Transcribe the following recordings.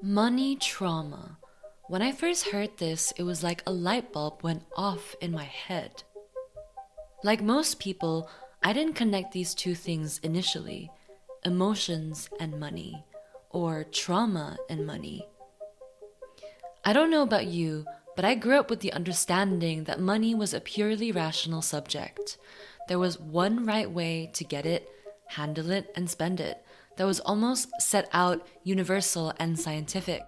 Money trauma. When I first heard this, it was like a light bulb went off in my head. Like most people, I didn't connect these two things initially, emotions and money, or trauma and money. I don't know about you, but I grew up with the understanding that money was a purely rational subject. There was one right way to get it, handle it, and spend it that was almost set out universal and scientific.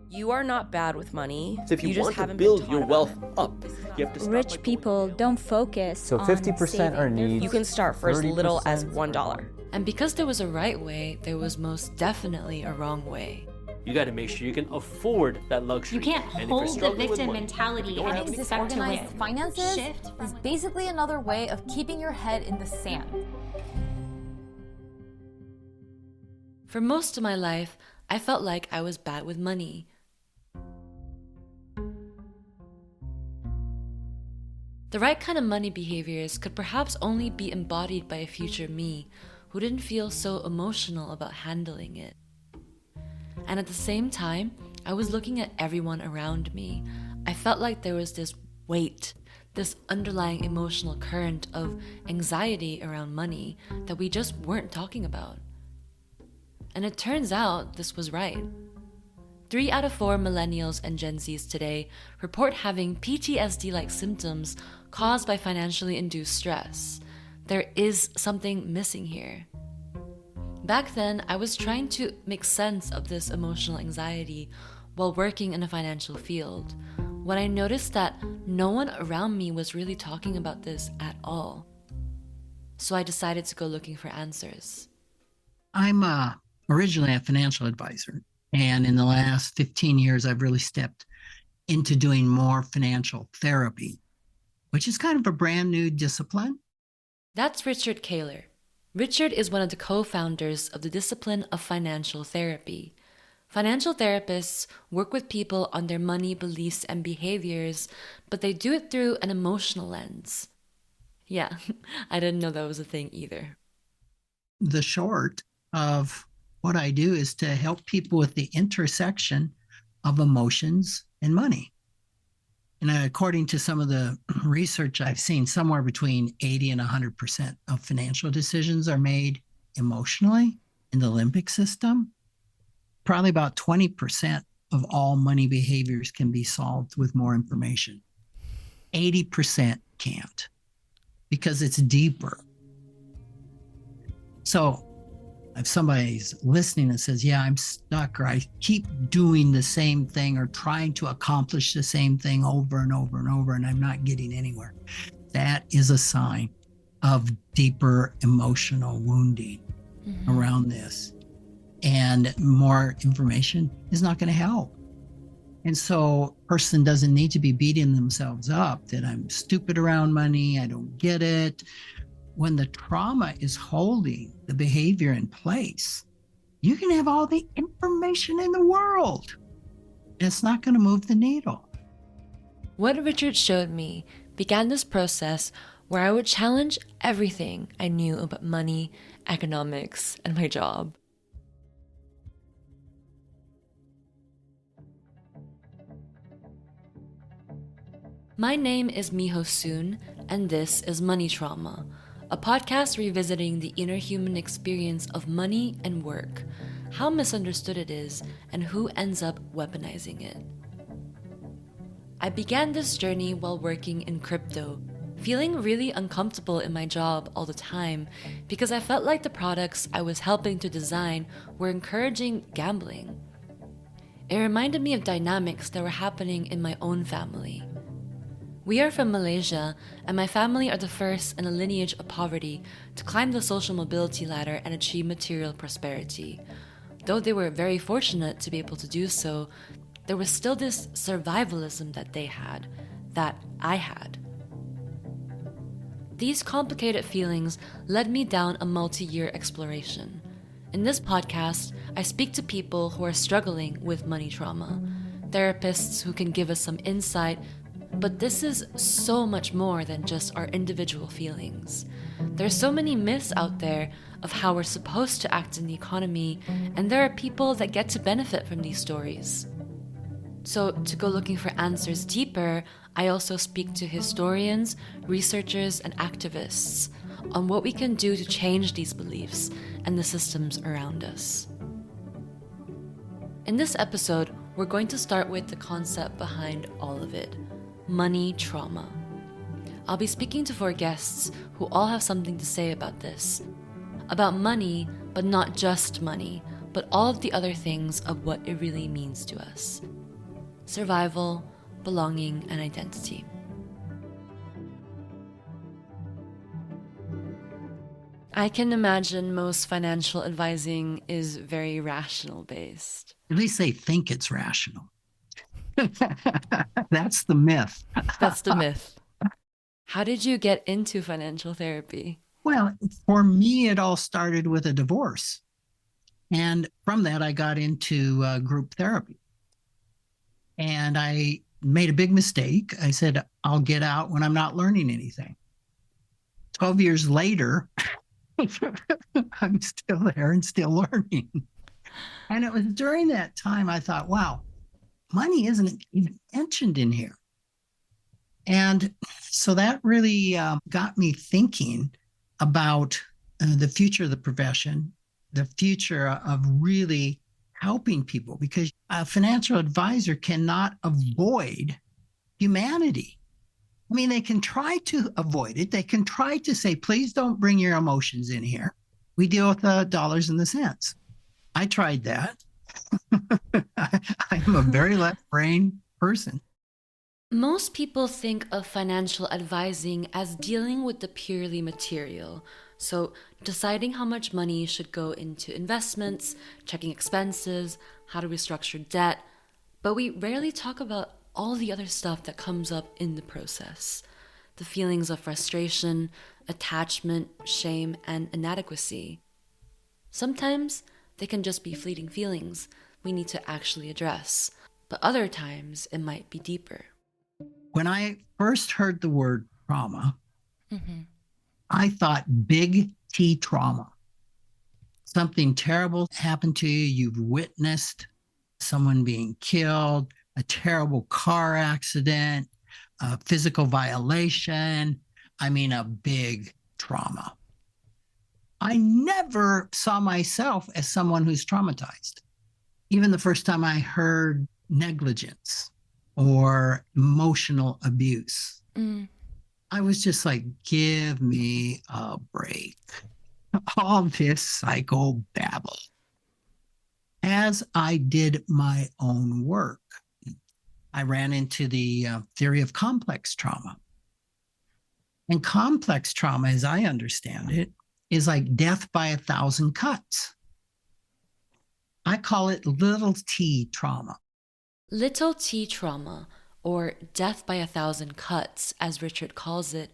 You are not bad with money. So if you just want to haven't build been your taught wealth about it. up, you have to start Rich people don't focus So on 50% saving are their needs. You can start for as little as 30% $1. And because there was a right way, there was most definitely a wrong way. You got to make sure you can afford that luxury. You can't And if you're hold the struggling with victim money, mentality you don't and have any- expect to win. Disorganized finances Shift from is basically another way of keeping your head in the sand. For most of my life, I felt like I was bad with money. The right kind of money behaviors could perhaps only be embodied by a future me who didn't feel so emotional about handling it. And at the same time, I was looking at everyone around me. I felt like there was this weight, this underlying emotional current of anxiety around money that we just weren't talking about. And it turns out this was right. 3 out of 4 millennials and Gen Zs today report having PTSD-like symptoms caused by financially induced stress. There is something missing here. Back then, I was trying to make sense of this emotional anxiety while working in a financial field, when I noticed that no one around me was really talking about this at all. So I decided to go looking for answers. I'm originally a financial advisor, and in the last 15 years, I've really stepped into doing more financial therapy, which is kind of a brand new discipline. That's Richard Kaler. Richard is one of the co-founders of the discipline of financial therapy. Financial therapists work with people on their money beliefs and behaviors, but they do it through an emotional lens. Yeah, I didn't know that was a thing either. The short of what I do is to help people with the intersection of emotions and money. And according to some of the research I've seen, somewhere between 80 and 100% of financial decisions are made emotionally in the limbic system. Probably about 20% of all money behaviors can be solved with more information. 80% can't, because it's deeper. So if somebody's listening and says, yeah, I'm stuck, or I keep doing the same thing or trying to accomplish the same thing over and over and over, and I'm not getting anywhere, that is a sign of deeper emotional wounding around this. And more information is not going to help. And so a person doesn't need to be beating themselves up that I'm stupid around money, I don't get it. When the trauma is holding the behavior in place, you can have all the information in the world. It's not going to move the needle. What Richard showed me began this process where I would challenge everything I knew about money, economics, and my job. My name is Miho Soon, and this is Money Trauma, a podcast revisiting the inner human experience of money and work, how misunderstood it is, and who ends up weaponizing it. I began this journey while working in crypto, feeling really uncomfortable in my job all the time because I felt like the products I was helping to design were encouraging gambling. It reminded me of dynamics that were happening in my own family. We are from Malaysia, and my family are the first in a lineage of poverty to climb the social mobility ladder and achieve material prosperity. Though they were very fortunate to be able to do so, there was still this survivalism that they had, that I had. These complicated feelings led me down a multi-year exploration. In this podcast, I speak to people who are struggling with money trauma, therapists who can give us some insight, But this is so much more than just our individual feelings. There's so many myths out there of how we're supposed to act in the economy, and there are people that get to benefit from these stories. So to go looking for answers deeper, I also speak to historians, researchers, and activists on what we can do to change these beliefs and the systems around us. In this episode, we're going to start with the concept behind all of it: money trauma. I'll be speaking to 4 guests who all have something to say about this. About money, but not just money, but all of the other things of what it really means to us. Survival, belonging, and identity. I can imagine most financial advising is very rational based. At least they think it's rational. That's the myth. That's the myth. How did you get into financial therapy? Well, for me, it all started with a divorce. And from that, I got into group therapy. And I made a big mistake. I said, I'll get out when I'm not learning anything. 12 years later, I'm still there and still learning. And it was during that time I thought, wow, money isn't even mentioned in here. And so that really got me thinking about the future of the profession, the future of really helping people, because a financial advisor cannot avoid humanity. I mean, they can try to avoid it. They can try to say, please don't bring your emotions in here. We deal with the dollars and the cents. I tried that. I'm a very left brain person. Most people think of financial advising as dealing with the purely material. So deciding how much money should go into investments, checking expenses, how to restructure debt. But we rarely talk about all the other stuff that comes up in the process. The feelings of frustration, attachment, shame, and inadequacy. Sometimes they can just be fleeting feelings we need to actually address. But other times it might be deeper. When I first heard the word trauma, I thought big T trauma. Something terrible happened to you. You've witnessed someone being killed, a terrible car accident, a physical violation. I mean, a big trauma. I never saw myself as someone who's traumatized. Even the first time I heard negligence or emotional abuse, I was just like, give me a break. All this psychobabble. As I did my own work, I ran into the theory of complex trauma. And complex trauma, as I understand it, is like death by 1,000 cuts. I call it little t trauma. Little t trauma, or death by 1,000 cuts, as Richard calls it,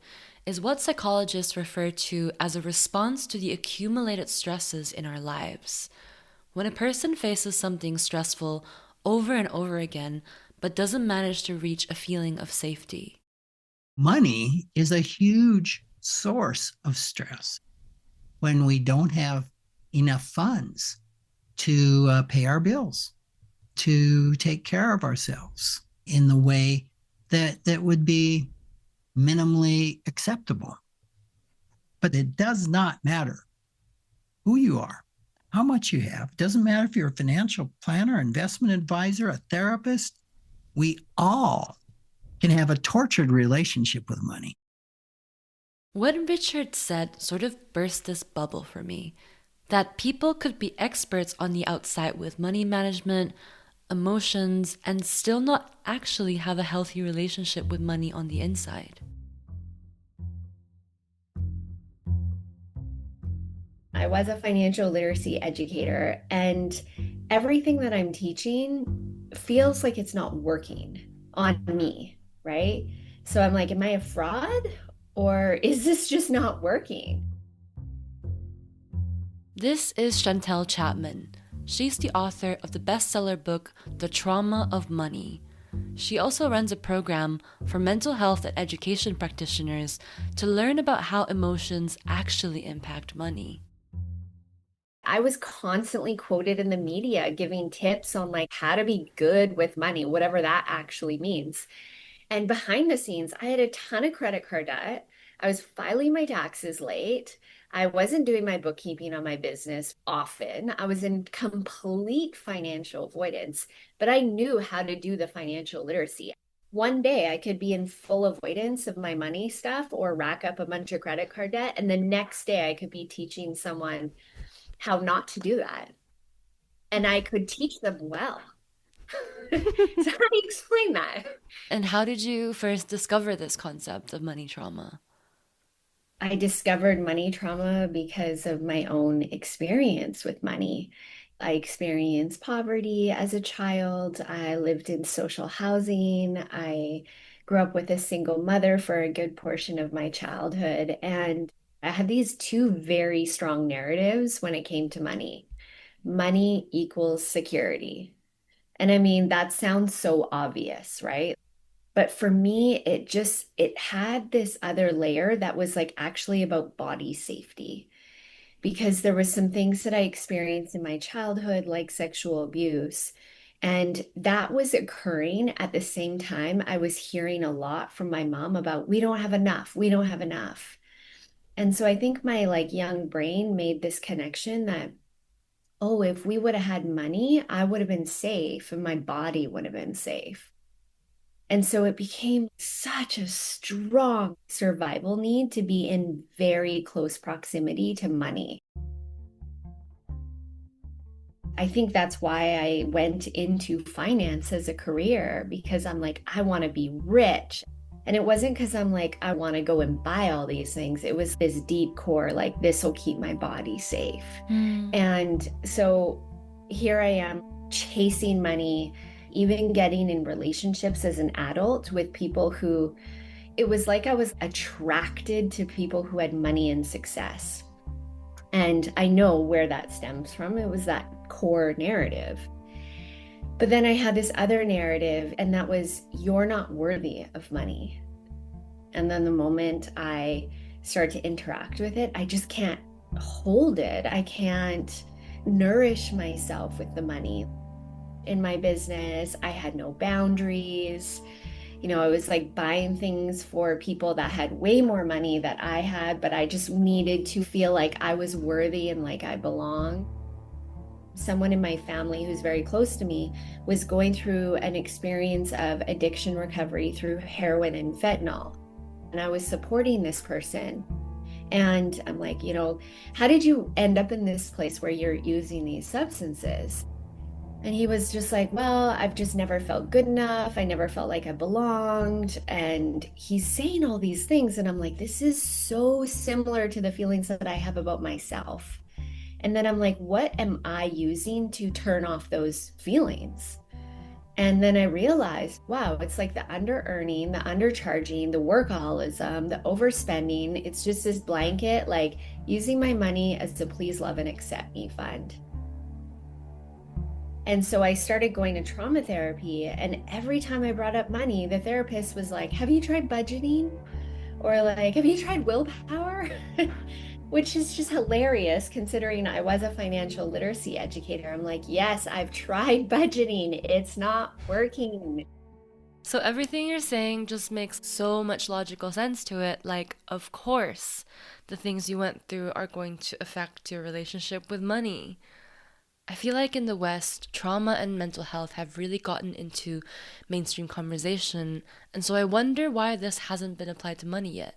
is what psychologists refer to as a response to the accumulated stresses in our lives. When a person faces something stressful over and over again, but doesn't manage to reach a feeling of safety. Money is a huge source of stress when we don't have enough funds to pay our bills, to take care of ourselves in the way that would be minimally acceptable. But it does not matter who you are, how much you have. It doesn't matter if you're a financial planner, investment advisor, a therapist. We all can have a tortured relationship with money. What Richard said sort of burst this bubble for me, that people could be experts on the outside with money management, emotions, and still not actually have a healthy relationship with money on the inside. I was a financial literacy educator, and everything that I'm teaching feels like it's not working on me, right? So I'm like, am I a fraud, or is this just not working? This is Chantel Chapman. She's the author of the bestseller book, The Trauma of Money. She also runs a program for mental health and education practitioners to learn about how emotions actually impact money. I was constantly quoted in the media giving tips on like how to be good with money, whatever that actually means. And behind the scenes, I had a ton of credit card debt. I was filing my taxes late. I wasn't doing my bookkeeping on my business often. I was in complete financial avoidance, but I knew how to do the financial literacy. One day I could be in full avoidance of my money stuff or rack up a bunch of credit card debt. And the next day I could be teaching someone how not to do that. And I could teach them well. So how do you explain that? And how did you first discover this concept of money trauma? I discovered money trauma because of my own experience with money. I experienced poverty as a child. I lived in social housing. I grew up with a single mother for a good portion of my childhood. And I had these two very strong narratives when it came to money. Money equals security. And I mean, that sounds so obvious, right? But for me, it had this other layer that was like actually about body safety because there was some things that I experienced in my childhood, like sexual abuse. And that was occurring at the same time I was hearing a lot from my mom about we don't have enough, we don't have enough. And so I think my like young brain made this connection that, oh, if we would have had money, I would have been safe and my body would have been safe. And so it became such a strong survival need to be in very close proximity to money. I think that's why I went into finance as a career because I'm like, I want to be rich. And it wasn't because I'm like, I want to go and buy all these things. It was this deep core, like, this will keep my body safe. And so here I am chasing money, even getting in relationships as an adult with people who it was like I was attracted to people who had money and success. And I know where that stems from. It was that core narrative. But then I had this other narrative, and that was, you're not worthy of money. And then the moment I start to interact with it, I just can't hold it. I can't nourish myself with the money. In my business, I had no boundaries. You know, I was like buying things for people that had way more money that I had, but I just needed to feel like I was worthy and like I belong. Someone in my family who's very close to me was going through an experience of addiction recovery through heroin and fentanyl. And I was supporting this person. And I'm like, you know, how did you end up in this place where you're using these substances? And he was just like, well, I've just never felt good enough. I never felt like I belonged. And he's saying all these things. And I'm like, this is so similar to the feelings that I have about myself. And then I'm like, what am I using to turn off those feelings? And then I realized, wow, it's like the under-earning, the undercharging, the workaholism, the overspending. It's just this blanket, like using my money as a please, love, and accept me fund. And so I started going to trauma therapy. And every time I brought up money, the therapist was like, have you tried budgeting? Or like, have you tried willpower? Which is just hilarious considering I was a financial literacy educator. I'm like, yes, I've tried budgeting. It's not working. So everything you're saying just makes so much logical sense to it. Like, of course, the things you went through are going to affect your relationship with money. I feel like in the West, trauma and mental health have really gotten into mainstream conversation. And so I wonder why this hasn't been applied to money yet.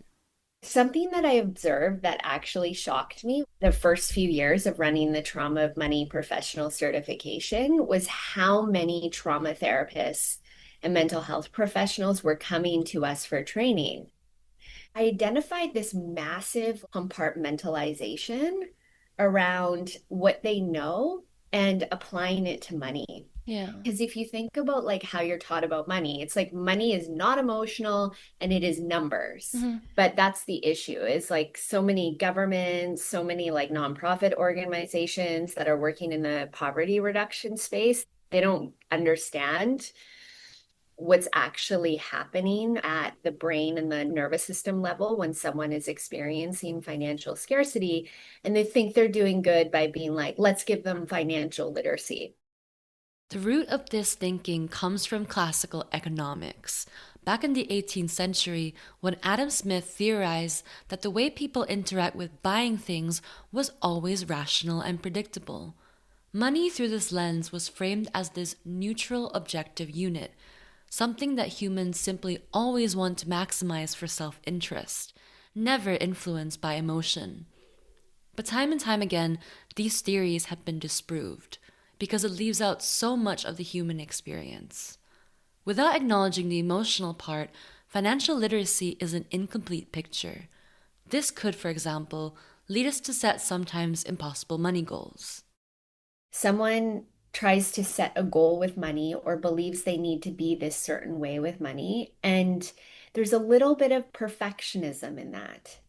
Something that I observed that actually shocked me the first few years of running the trauma of money professional certification was how many trauma therapists and mental health professionals were coming to us for training. I identified this massive compartmentalization around what they know and applying it to money. Yeah. Because if you think about like how you're taught about money, it's like money is not emotional and it is numbers. But that's the issue is like so many governments, so many like nonprofit organizations that are working in the poverty reduction space, they don't understand what's actually happening at the brain and the nervous system level when someone is experiencing financial scarcity. And they think they're doing good by being like, let's give them financial literacy. The root of this thinking comes from classical economics. Back in the 18th century, when Adam Smith theorized that the way people interact with buying things was always rational and predictable. Money through this lens was framed as this neutral objective unit, something that humans simply always want to maximize for self-interest, never influenced by emotion. But time and time again, these theories have been disproved, because it leaves out so much of the human experience. Without acknowledging the emotional part, financial literacy is an incomplete picture. This could, for example, lead us to set sometimes impossible money goals. Someone tries to set a goal with money or believes they need to be this certain way with money, and there's a little bit of perfectionism in that.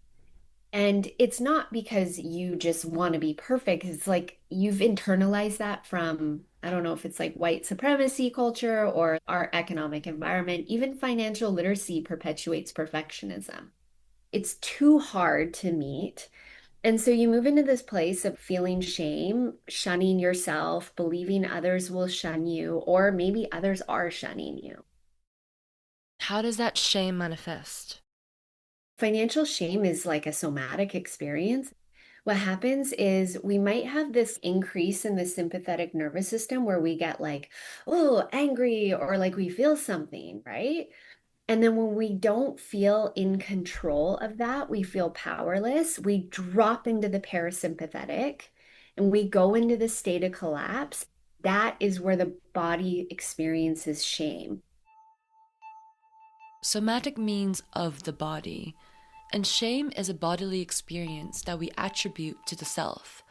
And it's not because you just want to be perfect. It's like you've internalized that from, I don't know if it's like white supremacy culture or our economic environment. Even financial literacy perpetuates perfectionism. It's too hard to meet. And so you move into this place of feeling shame, shunning yourself, believing others will shun you, or maybe others are shunning you. How does that shame manifest? Financial shame is like a somatic experience. What happens is we might have this increase in the sympathetic nervous system where we get like, oh, angry, or like we feel something, right? And then when we don't feel in control of that, we feel powerless, we drop into the parasympathetic and we go into the state of collapse. That is where the body experiences shame. Somatic means of the body, and shame is a bodily experience that we attribute to the self.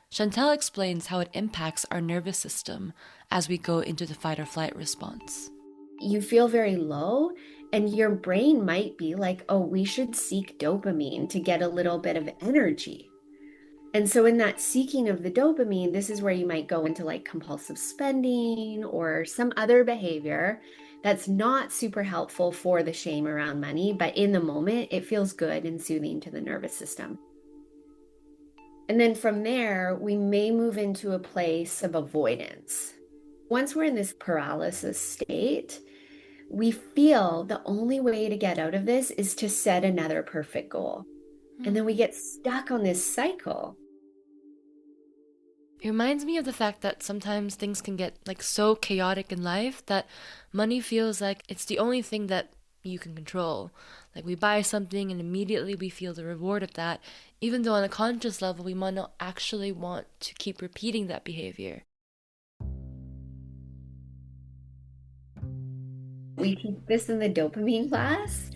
Chantal explains how it impacts our nervous system as we go into the fight or flight response. You feel very low, and your brain might be like, oh, we should seek dopamine to get a little bit of energy. And so in that seeking of the dopamine, this is where you might go into like compulsive spending or some other behavior that's not super helpful for the shame around money, but in the moment, it feels good and soothing to the nervous system. And then from there, we may move into a place of avoidance. Once we're in this paralysis state, we feel the only way to get out of this is to set another perfect goal. And then we get stuck on this cycle. It reminds me of the fact that sometimes things can get like so chaotic in life that money feels like it's the only thing that you can control. Like we buy something and immediately we feel the reward of that, even though on a conscious level we might not actually want to keep repeating that behavior. We teach this in the dopamine class,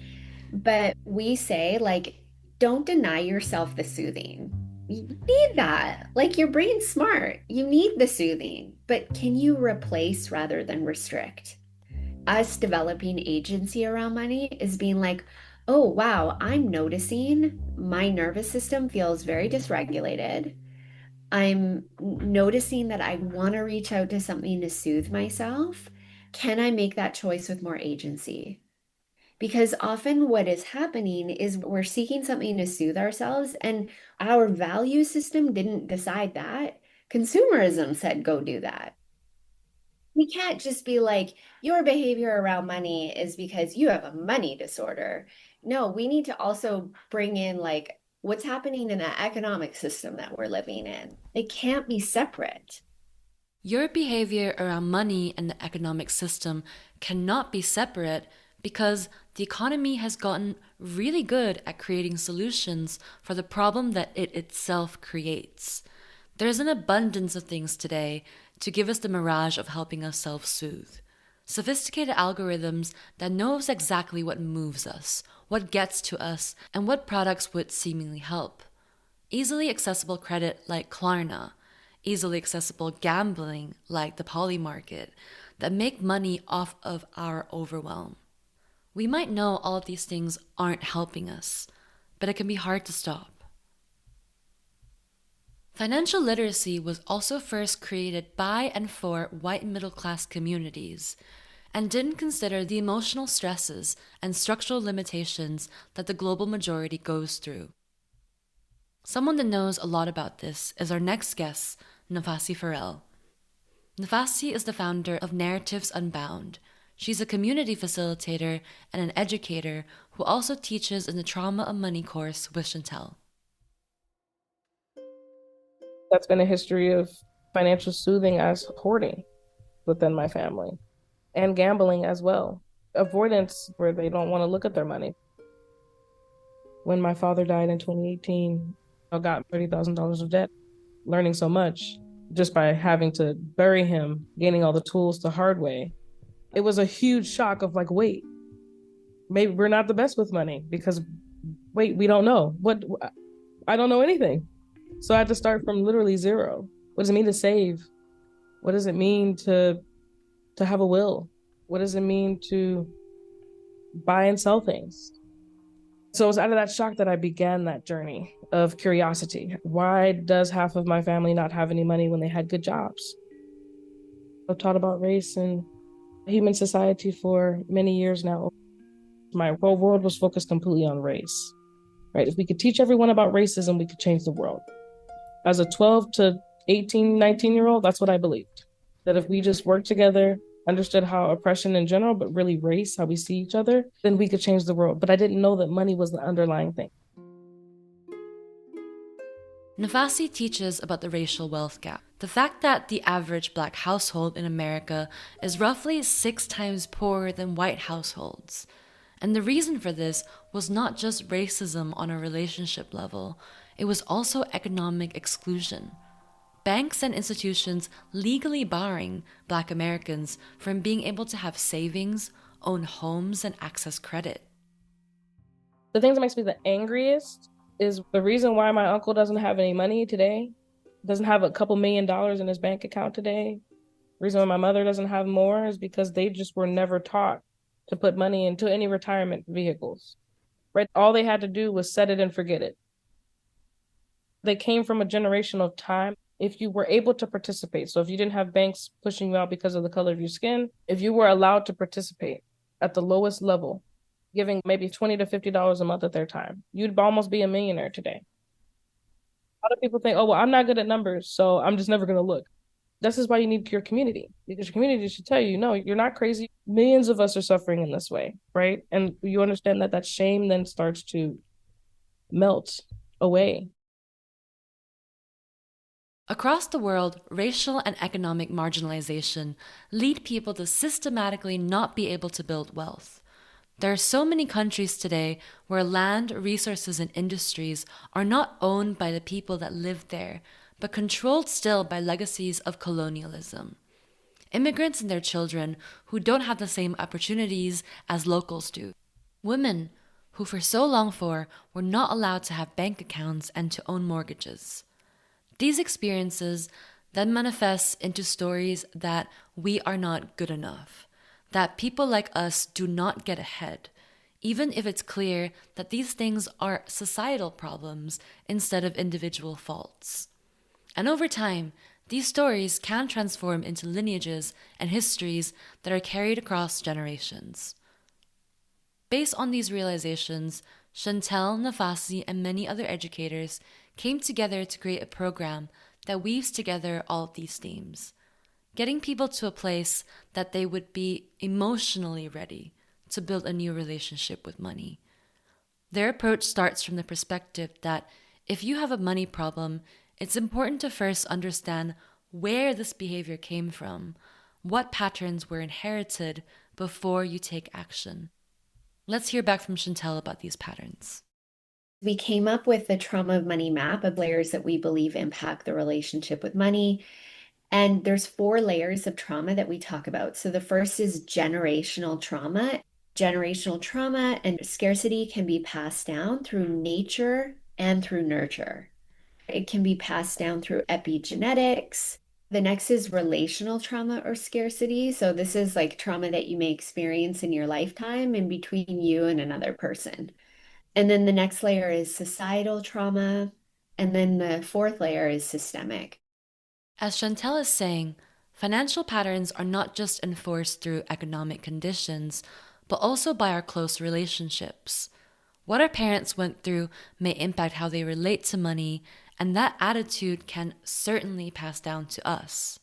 but we say like, don't deny yourself the soothing. You need that. Like your brain's smart. You need the soothing, but can you replace rather than restrict? Us developing agency around money is being like, oh, wow, I'm noticing my nervous system feels very dysregulated. I'm noticing that I want to reach out to something to soothe myself. Can I make that choice with more agency? Because often what is happening is we're seeking something to soothe ourselves, and our value system didn't decide that. Consumerism said, go do that. We can't just be like, your behavior around money is because you have a money disorder. No, we need to also bring in like what's happening in the economic system that we're living in. It can't be separate. Your behavior around money and the economic system cannot be separate because the economy has gotten really good at creating solutions for the problem that it itself creates. There's an abundance of things today to give us the mirage of helping us self-soothe. Sophisticated algorithms that knows exactly what moves us, what gets to us, and what products would seemingly help. Easily accessible credit like Klarna, easily accessible gambling like the poly market that make money off of our overwhelm. We might know all of these things aren't helping us, but it can be hard to stop. Financial literacy was also first created by and for white middle-class communities. and didn't consider the emotional stresses and structural limitations that the global majority goes through. Someone that knows a lot about this is our next guest, Nafasi Farrell. Nafasi is the founder of Narratives Unbound. She's a community facilitator and an educator who also teaches in the Trauma of Money course with Chantel. That's been a history of financial soothing as hoarding within my family, and gambling as well. Avoidance, where they don't want to look at their money. When my father died in 2018, I got $30,000 of debt, learning so much just by having to bury him, gaining all the tools the hard way. It was a huge shock of like, wait, maybe we're not the best with money because, wait, we don't know. I don't know anything. So I had to start from literally zero. What does it mean to save? What does it mean to have a will? What does it mean to buy and sell things? So it was out of that shock that I began that journey of curiosity. Why does half of my family not have any money when they had good jobs? I've taught about race and human society for many years now. My whole world was focused completely on race, right? If we could teach everyone about racism, we could change the world. As a 12 to 18, 19-year-old, that's what I believed. That if we just worked together, understood how oppression in general, but really race, how we see each other, then we could change the world. But I didn't know that money was the underlying thing. Nafasi teaches about the racial wealth gap. The fact that the average Black household in America is roughly 6 times poorer than white households. And the reason for this was not just racism on a relationship level, it was also economic exclusion. Banks and institutions legally barring Black Americans from being able to have savings, own homes, and access credit. The thing that makes me the angriest is the reason why my uncle doesn't have any money today, doesn't have a couple $1 million in his bank account today. The reason why my mother doesn't have more is because they just were never taught to put money into any retirement vehicles, right? All they had to do was set it and forget it. They came from a generation of time. If you were able to participate, so if you didn't have banks pushing you out because of the color of your skin, if you were allowed to participate at the lowest level, giving maybe $20 to $50 a month of their time, you'd almost be a millionaire today. A lot of people think, oh, well, I'm not good at numbers, so I'm just never going to look. This is why you need your community, because your community should tell you, no, you're not crazy. Millions of us are suffering in this way, right? And you understand that shame then starts to melt away. Across the world, racial and economic marginalization lead people to systematically not be able to build wealth. There are so many countries today where land, resources, and industries are not owned by the people that live there, but controlled still by legacies of colonialism. Immigrants and their children who don't have the same opportunities as locals do. Women who for so long were not allowed to have bank accounts and to own mortgages. These experiences then manifest into stories that we are not good enough, that people like us do not get ahead, even if it's clear that these things are societal problems instead of individual faults. And over time, these stories can transform into lineages and histories that are carried across generations. Based on these realizations, Chantel, Nafasi, and many other educators came together to create a program that weaves together all of these themes, getting people to a place that they would be emotionally ready to build a new relationship with money. Their approach starts from the perspective that if you have a money problem, it's important to first understand where this behavior came from, what patterns were inherited before you take action. Let's hear back from Chantel about these patterns. We came up with the trauma of money map of layers that we believe impact the relationship with money. And there's 4 layers of trauma that we talk about. So the first is generational trauma. Generational trauma and scarcity can be passed down through nature and through nurture. It can be passed down through epigenetics. The next is relational trauma or scarcity. So this is like trauma that you may experience in your lifetime and between you and another person. And then the next layer is societal trauma. And then the 4th layer is systemic. As Chantel is saying, Financial patterns are not just enforced through economic conditions, but also by our close relationships. What our parents went through may impact how they relate to money, and that attitude can certainly pass down to us.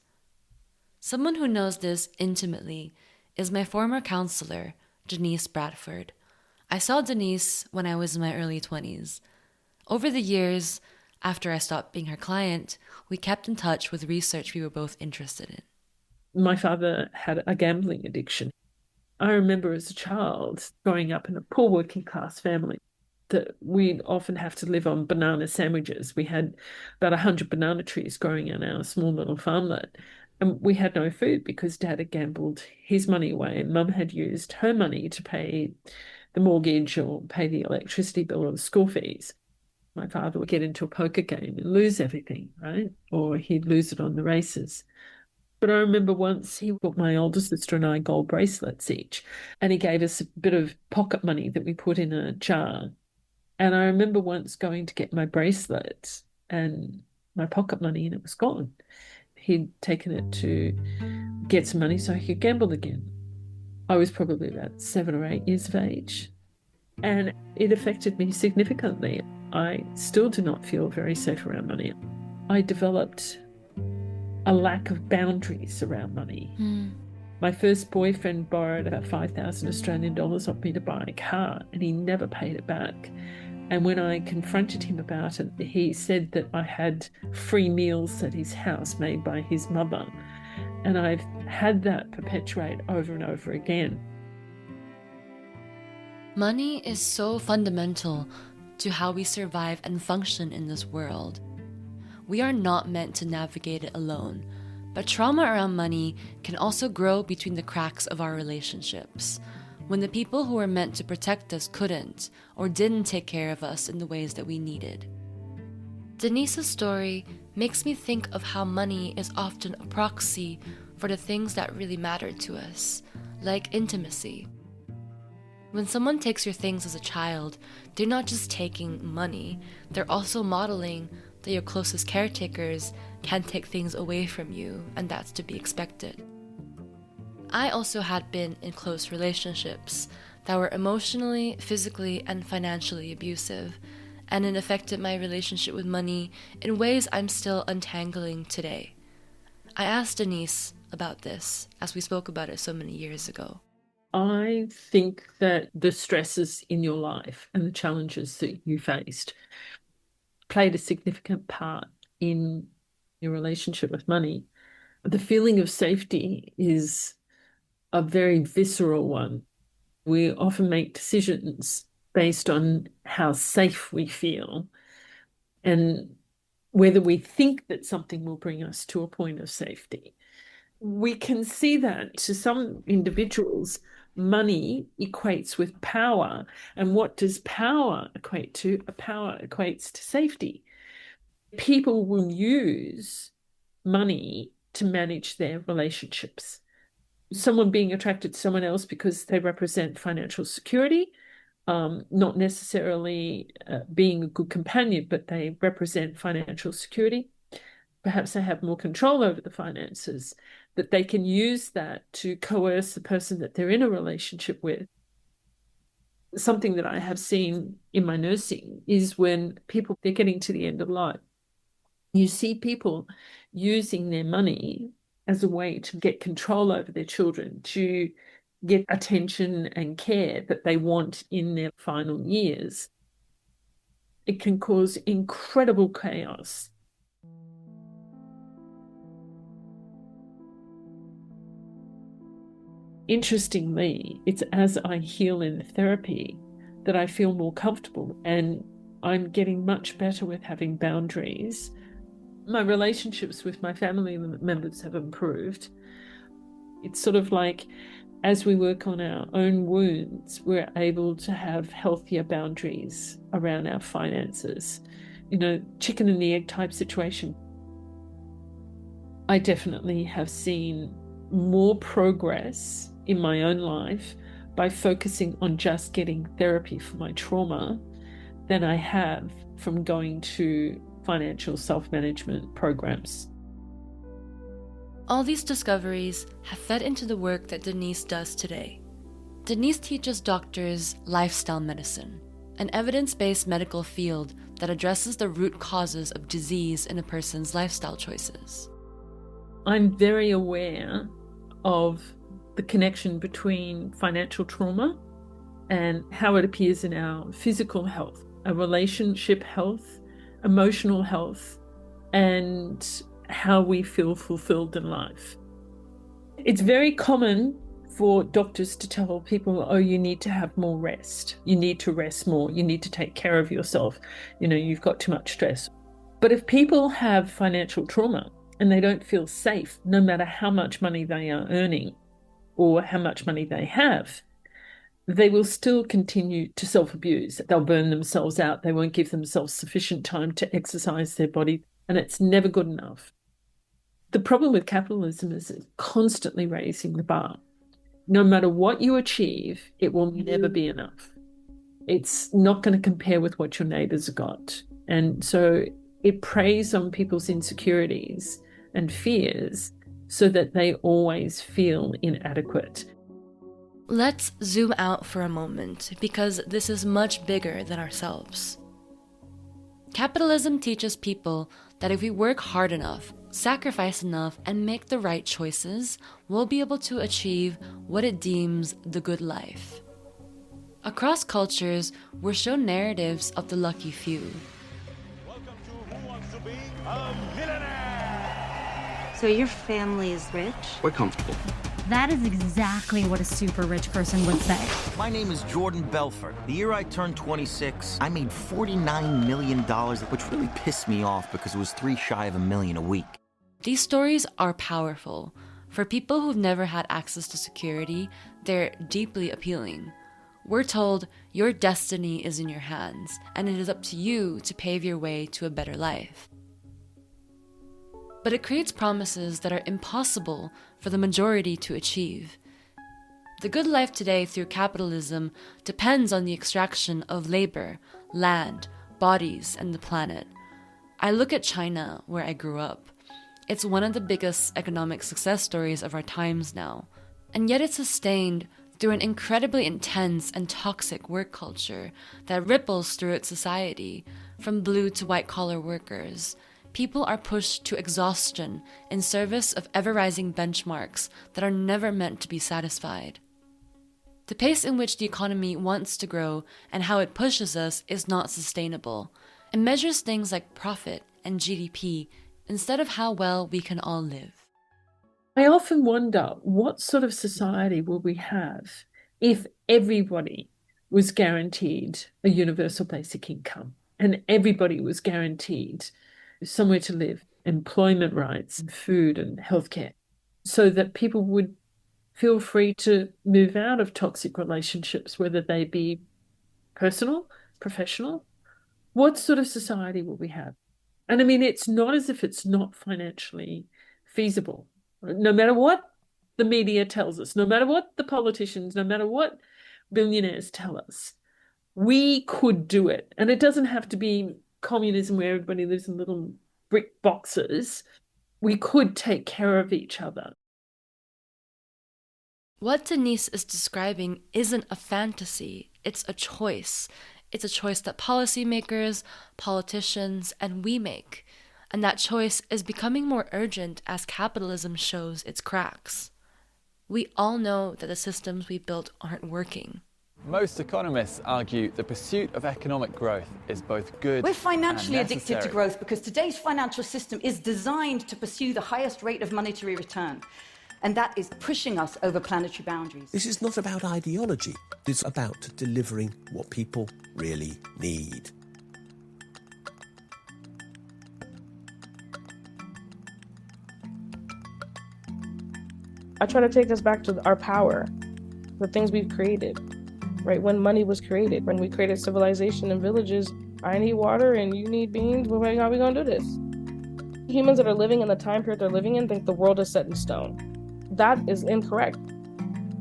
Someone who knows this intimately is my former counselor, Denise Bradford. I saw Denise when I was in my early 20s. Over the years, after I stopped being her client, we kept in touch with research we were both interested in. My father had a gambling addiction. I remember as a child growing up in a poor working class family that we'd often have to live on banana sandwiches. We had about 100 banana trees growing in our small little farmlet. And we had no food because Dad had gambled his money away and Mum had used her money to pay the mortgage or pay the electricity bill or the school fees. My father would get into a poker game and lose everything, right? Or he'd lose it on the races. But I remember once he bought my older sister and I gold bracelets each, and he gave us a bit of pocket money that we put in a jar. And I remember once going to get my bracelet and my pocket money, and it was gone. He'd taken it to get some money so he could gamble again. I was probably about 7 or 8 years of age, and it affected me significantly. I still do not feel very safe around money. I developed a lack of boundaries around money. My first boyfriend borrowed about 5,000 Australian dollars off me to buy a car, and he never paid it back. And when I confronted him about it, he said that I had free meals at his house made by his mother. And I've had that perpetuate over and over again. Money is so fundamental to how we survive and function in this world. We are not meant to navigate it alone, but trauma around money can also grow between the cracks of our relationships, when the people who were meant to protect us couldn't or didn't take care of us in the ways that we needed. Denise's story makes me think of how money is often a proxy for the things that really matter to us, like intimacy. When someone takes your things as a child, they're not just taking money, they're also modeling that your closest caretakers can take things away from you, and that's to be expected. I also had been in close relationships that were emotionally, physically, and financially abusive, and it affected my relationship with money in ways I'm still untangling today. I asked Denise about this, as we spoke about it so many years ago. I think that the stresses in your life and the challenges that you faced played a significant part in your relationship with money. The feeling of safety is a very visceral one. We often make decisions based on how safe we feel and whether we think that something will bring us to a point of safety. We can see that to some individuals, money equates with power. And what does power equate to? Power equates to safety. People will use money to manage their relationships. Someone being attracted to someone else because they represent financial security, not necessarily being a good companion, but they represent financial security. Perhaps they have more control over the finances, that they can use that to coerce the person that they're in a relationship with. Something that I have seen in my nursing is when people, they're getting to the end of life, you see people using their money as a way to get control over their children, to get attention and care that they want in their final years. It can cause incredible chaos. Interestingly, it's as I heal in therapy that I feel more comfortable, and I'm getting much better with having boundaries. My relationships with my family members have improved. It's sort of like as we work on our own wounds, we're able to have healthier boundaries around our finances. You know, chicken and the egg type situation. I definitely have seen more progress in my own life by focusing on just getting therapy for my trauma than I have from going to financial self-management programs. All these discoveries have fed into the work that Denise does today. Denise teaches doctors lifestyle medicine, an evidence-based medical field that addresses the root causes of disease in a person's lifestyle choices. I'm very aware of the connection between financial trauma and how it appears in our physical health, our relationship health, emotional health, and how we feel fulfilled in life. It's very common for doctors to tell people, oh, you need to have more rest. You need to rest more. You need to take care of yourself. You've got too much stress. But if people have financial trauma and they don't feel safe, no matter how much money they are earning or how much money they have, they will still continue to self-abuse. They'll burn themselves out. They won't give themselves sufficient time to exercise their body, and it's never good enough. The problem with capitalism is it's constantly raising the bar. No matter what you achieve, it will never be enough. It's not going to compare with what your neighbors got. And so it preys on people's insecurities and fears so that they always feel inadequate. Let's zoom out for a moment, because this is much bigger than ourselves. Capitalism teaches people that if we work hard enough, sacrifice enough, and make the right choices, we'll be able to achieve what it deems the good life. Across cultures, we're shown narratives of the lucky few. Welcome to Who Wants to Be a Millionaire? So your family is rich? We're comfortable. That is exactly what a super rich person would say. My name is Jordan Belfort. The year I turned 26, I made $49 million, which really pissed me off because it was 3 shy of $1 million a week. These stories are powerful. For people who've never had access to security, they're deeply appealing. We're told your destiny is in your hands, and it is up to you to pave your way to a better life. But it creates promises that are impossible for the majority to achieve. The good life today through capitalism depends on the extraction of labor, land, bodies, and the planet. I look at China, where I grew up. It's one of the biggest economic success stories of our times now, and yet it's sustained through an incredibly intense and toxic work culture that ripples through its society, from blue to white-collar workers. People are pushed to exhaustion in service of ever-rising benchmarks that are never meant to be satisfied. The pace in which the economy wants to grow and how it pushes us is not sustainable. It measures things like profit and GDP instead of how well we can all live. I often wonder, what sort of society will we have if everybody was guaranteed a universal basic income and everybody was guaranteed somewhere to live, employment rights, and food and healthcare, so that people would feel free to move out of toxic relationships, whether they be personal, professional? What sort of society will we have? And I mean, it's not as if it's not financially feasible. No matter what the media tells us, no matter what the politicians, no matter what billionaires tell us, we could do it. And it doesn't have to be communism where everybody lives in little brick boxes. We could take care of each other. What Denise is describing isn't a fantasy, it's a choice. It's a choice that policymakers, politicians, and we make. And that choice is becoming more urgent as capitalism shows its cracks. We all know that the systems we built aren't working. Most economists argue the pursuit of economic growth is both good and necessary. We're financially addicted to growth because today's financial system is designed to pursue the highest rate of monetary return. And that is pushing us over planetary boundaries. This is not about ideology. It's about delivering what people really need. I try to take us back to our power, the things we've created, right? When money was created, when we created civilization and villages, I need water and you need beans. Well, how are we going to do this? Humans that are living in the time period they're living in think the world is set in stone. That is incorrect.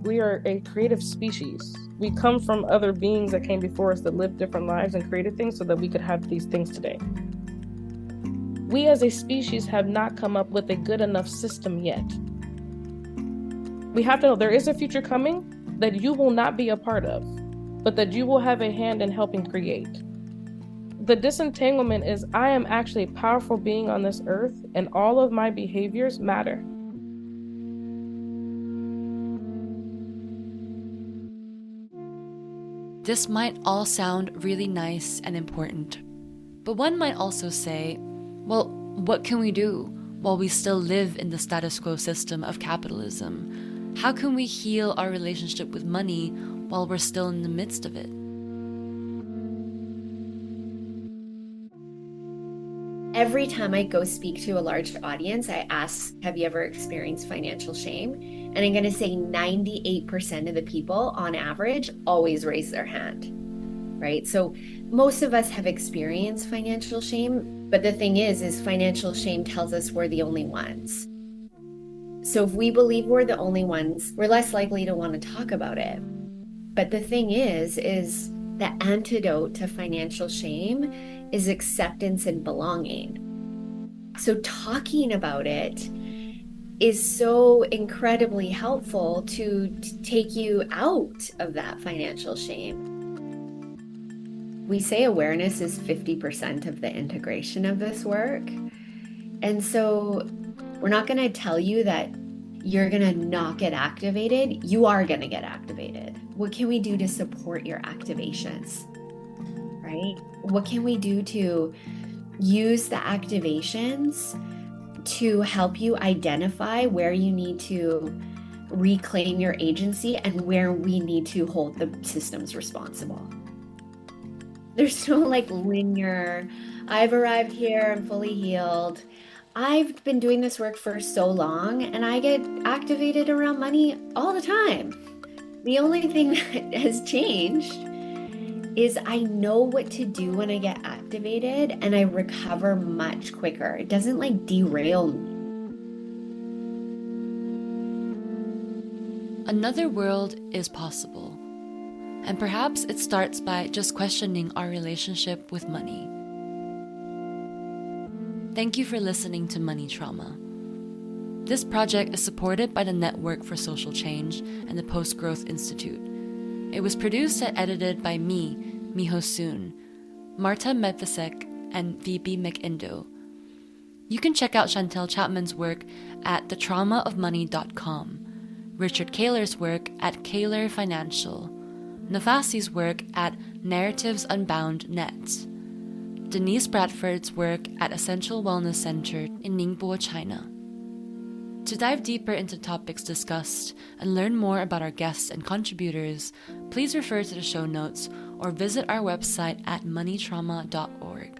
We are a creative species. We come from other beings that came before us that lived different lives and created things so that we could have these things today. We as a species have not come up with a good enough system yet. We have to know there is a future coming that you will not be a part of, but that you will have a hand in helping create. The disentanglement is I am actually a powerful being on this earth, and all of my behaviors matter. This might all sound really nice and important, but one might also say, well, what can we do while we still live in the status quo system of capitalism? How can we heal our relationship with money while we're still in the midst of it? Every time I go speak to a large audience, I ask, have you ever experienced financial shame? And I'm going to say 98% of the people on average always raise their hand, right? So most of us have experienced financial shame, but the thing is financial shame tells us we're the only ones. So if we believe we're the only ones, we're less likely to want to talk about it. But the thing is the antidote to financial shame is acceptance and belonging. So talking about it is so incredibly helpful to take you out of that financial shame. We say awareness is 50% of the integration of this work. And so we're not going to tell you that you're going to not get activated. You are going to get activated. What can we do to support your activations? Right? What can we do to use the activations to help you identify where you need to reclaim your agency and where we need to hold the systems responsible? There's no like linear, I've arrived here, I'm fully healed. I've been doing this work for so long and I get activated around money all the time. The only thing that has changed is I know what to do when I get activated and I recover much quicker. It doesn't like derail me. Another world is possible. And perhaps it starts by just questioning our relationship with money. Thank you for listening to Money Trauma. This project is supported by the Network for Social Change and the Post-Growth Institute. It was produced and edited by me, Miho Soon, Marta Medvesek, and VB McIndo. You can check out Chantel Chapman's work at thetraumaofmoney.com, Richard Kaler's work at Kaler Financial, Nafasi's work at Narratives Unbound Net, Denise Bradford's work at Essential Wellness Center in Ningbo, China. To dive deeper into topics discussed and learn more about our guests and contributors, please refer to the show notes or visit our website at moneytrauma.org.